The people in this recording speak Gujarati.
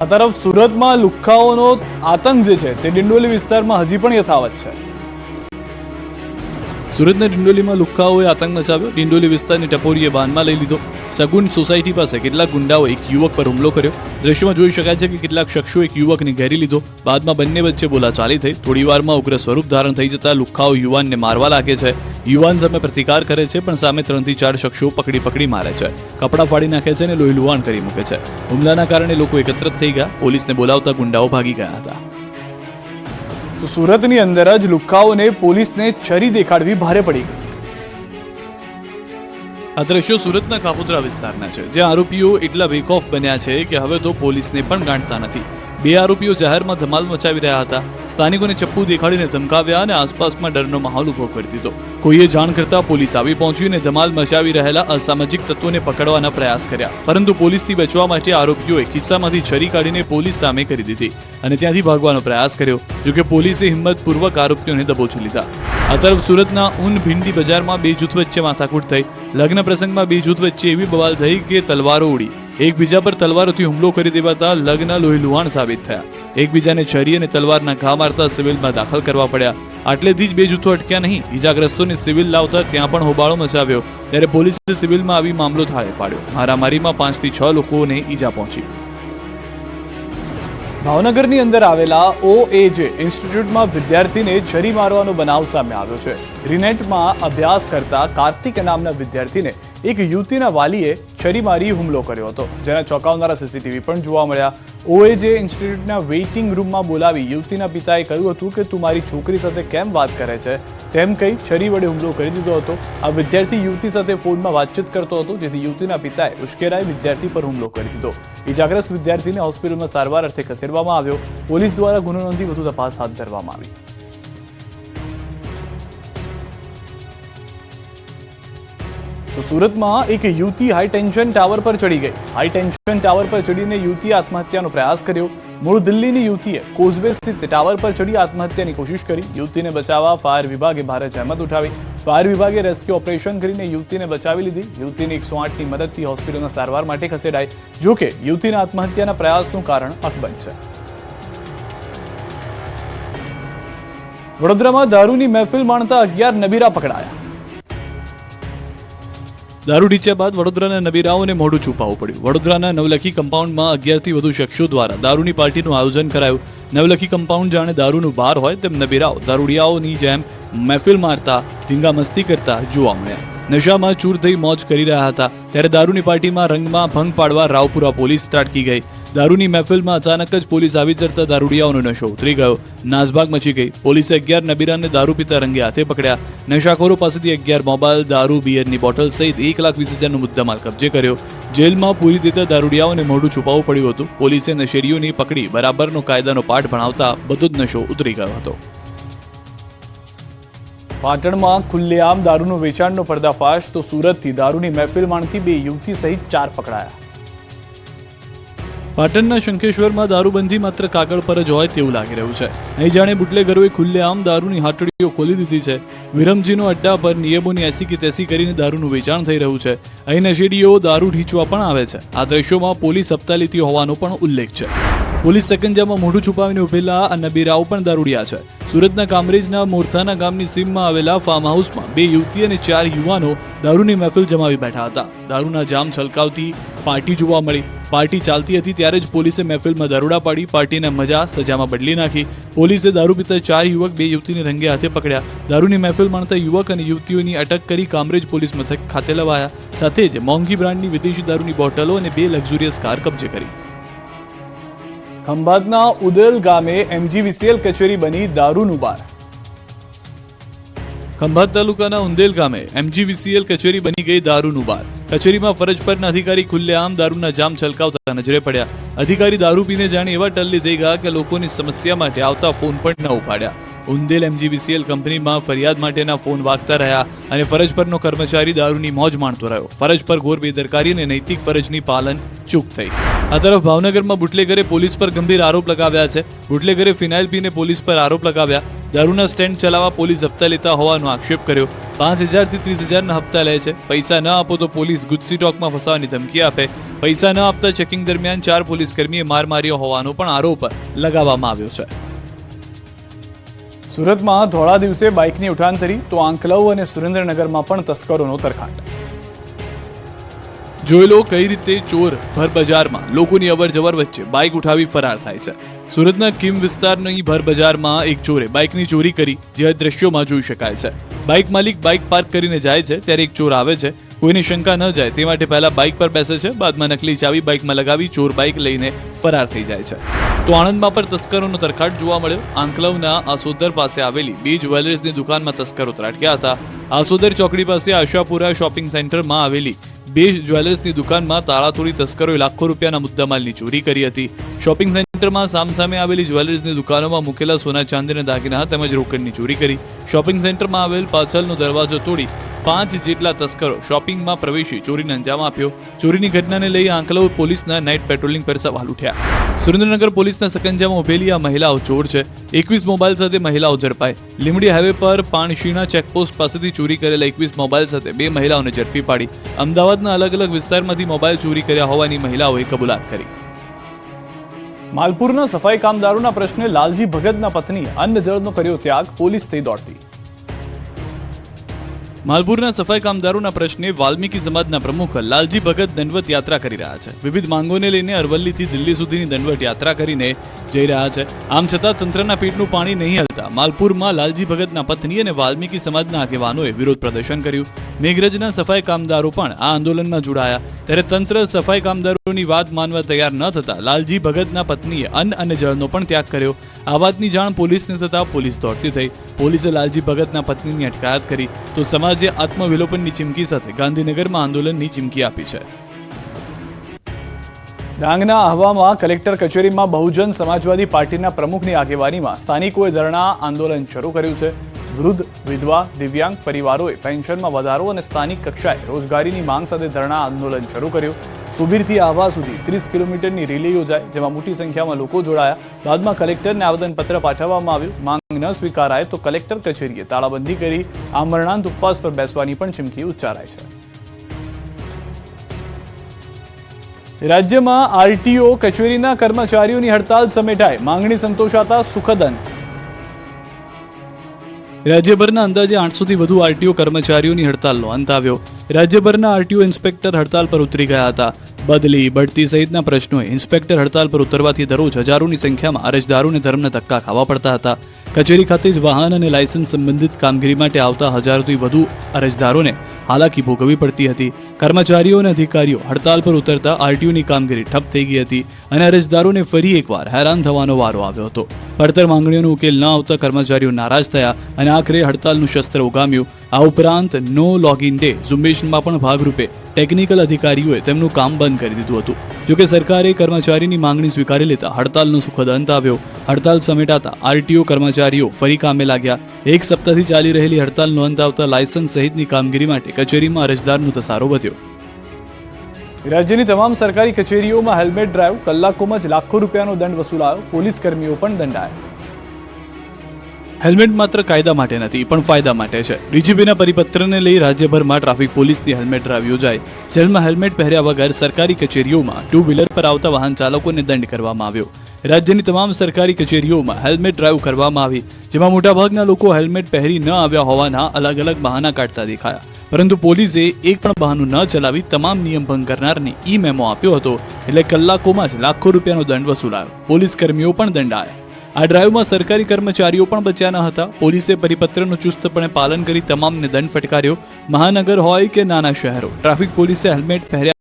આ તરફ સુરતમાં લુખ્ખાઓનો આતંક જે છે તે ડિંડોલી વિસ્તારમાં હજી પણ યથાવત છે। સુરતના ડિંડોલીમાં લુખ્ખાઓએ આતંક મચાવ્યો। ડિંડોલી વિસ્તારની ટપોરીએ બાનમાં લઈ લીધો। સગુન સોસાયટી પાસે કેટલાક ગુંડાઓ એક યુવક પર હુમલો કર્યો। દ્રશ્યમાં જોઈ શકાય છે કે કેટલાક શખ્સો એક યુવકને ઘેરી લીધો। બાદમાં બંને વચ્ચે બોલાચાલી થઈ। થોડીવારમાં ઉગ્ર સ્વરૂપ ધારણ થઈ જતા લુખ્ખાઓ યુવાનને મારવા લાગે છે। યુવાન સામે પ્રતિકાર કરે છે પણ સામે 3 થી 4 શખ્સો પકડી મારે છે। કપડાં ફાડી નાખે છે અને લોહી લુહાણ કરી મૂકે છે। હુમલાના કારણે લોકો એકત્રિત થઈ ગયા। પોલીસને બોલાવતા ગુંડાઓ ભાગી ગયા હતા। તો સુરતની અંદર જ લુખ્ખાઓને પોલીસને છરી દેખાડવી ભારે પડી ગઈ। આ દ્રશ્યો સુરતના કાપોદ્રા વિસ્તારના છે, જ્યાં આરોપીઓ એટલા બેખૌફ બન્યા છે કે હવે તો પોલીસને પણ ગાંઠતા નથી। 2 આરોપીઓ જાહેરમાં ધમાલ મચાવી રહ્યા હતા। સ્થાનિકોને ચપ્પુ દેખાડીને ધમકાવ્યા અને આસપાસમાં ડરનો માહોલ ઉભો કરી દીધો। કોઈએ જાણ કરતા પોલીસ આવી પહોંચીને ધમાલ મચાવી રહેલા અસામાજિક તત્વોને પકડવાના પ્રયાસ કર્યા, પરંતુ પોલીસથી બચવા માટે આરોપીઓએ ખિસ્સામાંથી છરી કાઢીને પોલીસ સામે કરી દીધી અને ત્યાંથી ભાગવાનો પ્રયાસ કર્યો। જોકે પોલીસે હિંમતપૂર્વક આરોપીઓને દબોચી લીધા। આ તરફ સુરતના ઊન ભીંડી બજારમાં 2 જૂથ વચ્ચે માથાકૂટ થઈ। લગ્ન પ્રસંગમાં 2 જૂથ વચ્ચે એવી બવાલ થઈ કે તલવારો ઉડી। એકબીજા પર તલવારોથી હુમલો કરી દેવાતા લગ્ન લોહી લુહાણ સાબિત થયા। એકબીજાને છરી અને તલવારના ઘા મારતા સિવિલમાં દાખલ કરવા પડ્યા। આટલેથી જ 2 જૂથો અટક્યા નહીં, ઈજાગ્રસ્તોને સિવિલ લાવતા ત્યાં પણ હોબાળો મચાવ્યો। ત્યારે પોલીસે સિવિલમાં આવી મામલો થાળે પાડ્યો। મારામારીમાં 5 થી 6 લોકોને ઈજા પહોંચી। ભાવનગરની અંદર આવેલા OAJ ઇન્સ્ટિટ્યૂટમાં વિદ્યાર્થીને છરી મારવાનો બનાવ સામે આવ્યો છે। ગ્રીનેટમાં અભ્યાસ કરતા કાર્તિક નામના વિદ્યાર્થીને એક યુવતીના વાલીએ છરી મારી હુમલો કર્યો હતો, જેના ચોંકાવનારા સીસીટીવી પણ જોવા મળ્યા। OAJ ઇન્સ્ટિટ્યૂટના વેઇટિંગ રૂમમાં બોલાવી યુવતીના પિતાએ કહ્યું હતું કે તું મારી છોકરી સાથે કેમ વાત કરે છે તેમ કહી છરી વડે હુમલો કરી દીધો હતો। આ વિદ્યાર્થી યુવતી સાથે ફોનમાં વાતચીત કરતો હતો, જેથી યુવતીના પિતાએ ઉશ્કેરાઈ વિદ્યાર્થી પર હુમલો કરી દીધો। ઈજાગ્રસ્ત વિદ્યાર્થીને હોસ્પિટલમાં સારવાર અર્થે ખસેડવામાં આવ્યો। પોલીસ દ્વારા ગુનો નોંધી વધુ તપાસ હાથ ધરવામાં આવી। તો સુરતમાં એક યુવતી હાઈ ટેન્શન ટાવર પર ચડી ગઈ। હાઈ ટેન્શન ટાવર પર ચડીને યુવતીએ આત્મહત્યાનો પ્રયાસ કર્યો। મૂળ દિલ્હીની યુવતીએ કોઝવે સ્થિત ટાવર પર ચડી આત્મહત્યાની કોશિશ કરી। યુવતીને બચાવવા ફાયર વિભાગે ભારે જહેમત ઉઠાવી। ફાયર વિભાગે રેસ્ક્યુ ઓપરેશન કરીને યુવતીને બચાવી લીધી। યુવતીને 108ની મદદથી હોસ્પિટલમાં સારવાર માટે ખસેડાઈ। જોકે યુવતીના આત્મહત્યાના પ્રયાસનું કારણ અકબંધ છે। વડોદરામાં દારૂની મહેફિલ માણતા 11 નબીરા પકડાયા। દારૂ ઢીચ્યા બાદ વડોદરાના નબીરાઓને મોઢું છુપાવવું પડ્યું। વડોદરાના નવલખી કમ્પાઉન્ડમાં 11 થી વધુ શખ્સો દ્વારા દારૂની પાર્ટીનું આયોજન કરાયું। નવલખી કમ્પાઉન્ડ જાણે દારૂનું બાર હોય તેમ નબીરાઓ દારૂડિયાઓની જેમ મહેફિલ મારતા ધીંગા મસ્તી કરતા જોવા મળ્યા। નશામાં ચૂર થઈ મોજ કરી રહ્યા હતા, ત્યારે દારૂની પાર્ટીમાં રંગમાં ભંગ પાડવા રાવપુરા પોલીસ ત્રાટકી ગઈ। દારૂની મહેફિલમાં અચાનક જ પોલીસ આવી ચડતા દારૂડિયાઓનો નશો ઉતરી ગયો। નાસભાગ મચી ગઈ। પોલીસે 11 નબીરાને દારૂ પીતા રંગે હાથે પકડ્યા। નશાખોરો પાસેથી 11 મોબાઈલ, દારૂ, બિયરની બોટલ સહિત 1,20,000નો મુદ્દામાલ કબજે કર્યો। જેલમાં પૂરી દેતા દારૂડિયાઓને મોઢું છુપાવવું પડ્યું હતું। પોલીસે નશેરીઓની પકડી બરાબરનો કાયદાનો પાઠ ભણાવતા બધો જ નશો ઉતરી ગયો હતો। પાટણમાં ખુલ્લેઆમ દારૂનું વેચાણનો પર્દાફાશ। તો સુરતથી દારૂની મહેફિલ માણતી 2 યુવતી સહિત 4 પકડાયા। પાટણના શંખેશ્વરમાં દારૂબંધી માત્ર કાગળ પર જ હોય તેવું લાગી રહ્યું છે। અહીં જાણે બુટલેગરોએ ખુલ્લેઆમ દારૂની હાટડીઓ ખોલી દીધી છે। વિરમજીનો અડ્ડા પર નિયમોની એસી કે તેસી કરીને દારૂનું વેચાણ થઈ રહ્યું છે। અહીં નશેડીઓ દારૂ ઢીંચવા પણ આવે છે। આ દ્રશ્યોમાં પોલીસ હપ્તા લેતી હોવાનો પણ ઉલ્લેખ છે। પોલીસ સકંજામાં મોઢું છુપાવીને ઉભેલા આ નબીરાઓ પણ દારૂડિયા છે। સુરતના કામરેજના મોરથાના ગામની સીમમાં આવેલા ફાર્મ હાઉસમાં 2 યુવતી અને 4 યુવાનો દારૂની મહેફિલ જમાવી બેઠા હતા। દારૂના જામ છલકાવતી પાર્ટી જોવા મળી। પાર્ટી ચાલતી હતી ત્યારે જ પોલીસે મહેફિલમાં દારૂડા પાડી પાર્ટીને મજા સજામાં બદલી નાખી। પોલીસે દારૂ પીતા 4 યુવક 2 યુવતીને રંગે હાથે પકડ્યા। દારૂની મહેફિલ માણતા યુવક અને યુવતીઓની અટક કરી કામરેજ પોલીસ મથક ખાતે લવાયા। સાથે જ મોંઘી બ્રાન્ડની વિદેશી દારૂની બોટલો અને 2 લક્ઝુરિયસ કાર કબજે કરી। ખંભાતના ઉદેલ ગામે MGVCL કચેરી બની દારૂનું બાર। ખંભાત તાલુકાના ઉંદેલ ગામે MGVCL કચેરી બની ગઈ દારૂનું બાર। કચેરીમાં ફરજ પરના અધિકારી ખુલ્લેઆમ દારૂના જામ છલકાવતા નજરે પડ્યા। અધિકારી દારૂ પીને જાણે એવા ટલ્લી થઈ ગયા કે લોકોની સમસ્યા માટે આવતા ફોન પણ ન ઉપાડ્યા। ઉંદેલ MGVCL કંપનીમાં ફરિયાદ માટેના ફોન વાગતા રહ્યા અને ફરજ પરનો કર્મચારી દારૂની મોજ માણતો રહ્યો। ફરજ પર ઘોર બેદરકારી અને નૈતિક ફરજની પાલન ચૂક થઈ। આ તરફ ભાવનગરમાં બુટલેગરે પોલીસ પર ગંભીર આરોપ લગાવ્યા છે. બુટલેગરે ફિનાઇલ પીને પોલીસ પર આરોપ લગાવ્યા. દારૂના સ્ટેન્ડ ચલાવવા પોલીસ હપ્તા લેતા હોવાનો આક્ષેપ કર્યો. 5,000 થી 30,000 હપ્તા લે છે. પૈસા ન આપો તો પોલીસ ગુજસી ટોકમાં ફસાવાની ધમકી આપે. પૈસા ન આપતા ચેકિંગ દરમિયાન 4 પોલીસ કર્મીએ માર માર્યો હોવાનો પણ આરોપ લગાવવામાં આવ્યો છે. સુરતમાં ધોળા દિવસે બાઇકની ઉઠાંતરી તો આંકલાવ અને સુરેન્દ્રનગરમાં પણ તસ્કરોનો તરખાટ. જોઈ લો કઈ રીતે ચોર ભર બજારમાં લોકોની અવર જવર વચ્ચે બાઇક ઉઠાવી ફરાર થાય છે. સુરતના કિમ વિસ્તારની ભર બજારમાં એક ચોરે બાઇકની ચોરી કરી, જે દ્રશ્યોમાં જોઈ શકાય છે. બાઇક માલિક બાઇક પાર્ક કરીને જાય છે ત્યારે એક ચોર આવે છે. કોઈની શંકા ન જાય તે માટે પહેલા બાઇક પર બેસે છે, બાદમાં નકલી ચાવી બાઇકમાં લગાવી ચોર બાઇક લઈને ફરાર થઈ જાય છે. તો આણંદમાં પણ તસ્કરોનો તરખાટ જોવા મળ્યો. આંકલવના આસોદર પાસે આવેલી 2 જ્વેલર્સની દુકાનમાં તસ્કરો ત્રાટક્યા હતા. આસોદર ચોકડી પાસે આશાપુરા શોપિંગ સેન્ટરમાં આવેલી 2 જ્વેલર્સની દુકાનમાં તાળા તોડી તસ્કરોએ લાખો રૂપિયાના મુદ્દામાલની ચોરી કરી હતી. શોપિંગ સેન્ટરમાં સામસામે આવેલી જ્વેલર્સની દુકાનોમાં મૂકેલા સોના ચાંદીના દાગીના તેમજ રોકડની ચોરી કરી. શોપિંગ સેન્ટરમાં આવેલ પાછળનો દરવાજો તોડી 5 જેટલા તસ્કરો શોપિંગમાં પ્રવેશી ચોરીને અંજામ આપ્યો. ચોરીની ઘટનાને લઈ આંકલવ પોલીસના નાઇટ પેટ્રોલિંગ પર સવાલ ઉઠ્યા. સુરેન્દ્રનગર પોલીસના સકંજામાં ઉભેલી આ મહિલાઓ ચોર છે. 21 મોબાઈલ સાથે મહિલાઓ ઝડપાઈ. લીંબડી હાઈવે પર પાણશીણા ચેકપોસ્ટ પાસેથી ચોરી કરેલા 21 મોબાઈલ સાથે 2 મહિલાઓને ઝડપી પાડી. અમદાવાદના અલગ અલગ વિસ્તારમાંથી મોબાઈલ ચોરી કર્યા હોવાની મહિલાઓએ કબૂલાત કરી. માલપુરના સફાઈ કામદારોના પ્રશ્ને લાલજી ભગતના પત્નીએ અન્ન જળનો કર્યો ત્યાગ, પોલીસ થઈ દોડતી. માલપુરના સફાઈ કામદારોના પ્રશ્ને વાલ્મીકી સમાજના પ્રમુખ લાલજી ભગત દંડવત યાત્રા કરી રહ્યા છે. વિવિધ માંગોને લઈને અરવલ્લીથી દિલ્હી સુધીની દંડવત યાત્રા કરીને જઈ રહ્યા છે. આમ છતાં તંત્રના પેટનું પાણી નહીં હલતા માલપુરમાં લાલજી ભગતના પત્ની અને વાલ્મીકી સમાજના આગેવાનોએ વિરોધ પ્રદર્શન કર્યું. મેઘરજના સફાઈ કામદારો પણ આ આંદોલનમાં જોડાયા. ત્યારે તંત્ર સફાઈ કામદારોની વાત માનવા તૈયાર ન થતા લાલજી ભગતના પત્નીએ અન્ન અને જળનો પણ ત્યાગ કર્યો. આ વાતની જાણ પોલીસને થતા પોલીસ દોડતી થઈ. પોલીસે લાલજી ભગતના પત્નીની અટકાયત કરી તો સમાજે આત્મવિલોપનની ચીમકી સાથે ગાંધીનગરમાં આંદોલનની ચીમકી આપી છે. ડાંગના આહવામાં કલેક્ટર કચેરીમાં બહુજન સમાજવાદી પાર્ટીના પ્રમુખની આગેવાનીમાં સ્થાનિકોએ ધરણા આંદોલન શરૂ કર્યું છે. વૃદ્ધ, વિધવા, દિવ્યાંગ પરિવારોએ પેન્શનમાં વધારો અને સ્થાનિક કક્ષાએ રોજગારીની માંગ સાથે ધરણા આંદોલન શરૂ કર્યું. સુબીરથી આહવા સુધી 30 કિલોમીટરની રેલી યોજાઈ, જેમાં મોટી સંખ્યામાં લોકો જોડાયા. બાદમાં કલેક્ટરને આવેદનપત્ર પાઠવવામાં આવ્યું. માંગ ન સ્વીકારાય તો કલેક્ટર કચેરીએ તાળાબંધી કરી આમરણાંત ઉપવાસ પર બેસવાની પણ ચીમકી ઉચ્ચારાઈ છે. રાજ્યમાં આરટીઓ કચેરીના કર્મચારીઓની હડતાલ સમેટાઈ, માંગણી સંતોષાતા સુખદ અંત. રાજ્યભરના અંદાજે 800 થી વધુ આરટીઓ કર્મચારીઓની હડતાલનો અંત આવ્યો. રાજ્યભરના આરટીઓ ઇન્સ્પેક્ટર હડતાલ પર ઉતરી ગયા હતા. બદલી, બઢતી સહિતના પ્રશ્નોએ ઇન્સ્પેક્ટર હડતાલ પર ઉતરવાથી દરરોજ હજારોની સંખ્યામાં અરજદારોને ધર્મના ધક્કા ખાવા પડતા હતા. કચેરી ખાતે જ વાહન અને લાયસન્સ સંબંધિત કામગીરી માટે આવતા હજારોથી વધુ અરજદારોને હાલાકી ભોગવવી પડતી હતી. કર્મચારીઓ અને અધિકારીઓ હડતાલ પર ઉતરતા આરટીઓની કામગીરી ઠપ થઈ ગઈ હતી અને અરજદારોને ફરી એકવાર હેરાન થવાનો વારો આવ્યો હતો. પડતર માંગણીઓનો ઉકેલ ન આવતા કર્મચારીઓ નારાજ થયા અને આખરે હડતાલનું શસ્ત્ર ઉગામ્યું. આ ઉપરાંત નો લોગિન ડે ઝુંબેશમાં પણ ભાગરૂપે ટેકનિકલ અધિકારીઓએ તેમનું કામ બંધ કરી દીધું હતું. જોકે સરકારે કર્મચારીની માંગણી સ્વીકારી લેતા હડતાલનો સુખદ અંત આવ્યો. હડતાલ સમેટાતા આરટીઓ કર્મચારીઓ ફરી કામે લાગ્યા. 1 સપ્તાહથી ચાલી રહેલી હડતાલનો અંત આવતા લાયસન્સ સહિતની કામગીરી માટે કચેરીમાં અરજદારનો ધસારો વધ્યો. રાજ્યની તમામ સરકારી કચેરીઓમાં હેલ્મેટ ડ્રાઈવ, કલાકોમાં જ લાખો રૂપિયાનો દંડ વસૂલાયો. પોલીસ કર્મીઓ પણ દંડાયા. હેલ્મેટ માત્ર કાયદા માટે નથી પણ ફાયદા માટે છે. ડીજીપીના પરિપત્રને લઈ રાજ્યભરમાં ટ્રાફિક પોલીસની હેલ્મેટ ડ્રાઈવ યોજાઈ. જેલમાં હેલ્મેટ પહેર્યા વગર સરકારી કચેરીઓમાં 2 વ્હીલર પર આવતા વાહન ચાલકોને દંડ કરવામાં આવ્યો. રાજ્યની તમામ સરકારી કચેરીઓમાં હેલ્મેટ ડ્રાઈવ કરવામાં આવી, જેમાં મોટાભાગના લોકો હેલ્મેટ પહેરી ન આવ્યા હોવાના અલગ અલગ બહાના કાઢતા દેખાયા. પરંતુ પોલીસે એક પણ બહાનું ન ચલાવી તમામ નિયમ ભંગ કરનારને ઈ મેમો આપ્યો હતો. એટલે કલાકોમાં જ લાખો રૂપિયાનો દંડ વસૂલાયો. પોલીસ કર્મીઓ પણ દંડાયા. આ ડ્રાઈવમાં સરકારી કર્મચારીઓ પણ બચ્યા ન હતા. પોલીસે પરિપત્રનું ચુસ્તપણે પાલન કરી તમામને દંડ ફટકાર્યો. મહાનગર હોય કે નાના શહેરો, ટ્રાફિક પોલીસે હેલ્મેટ પહેર્યા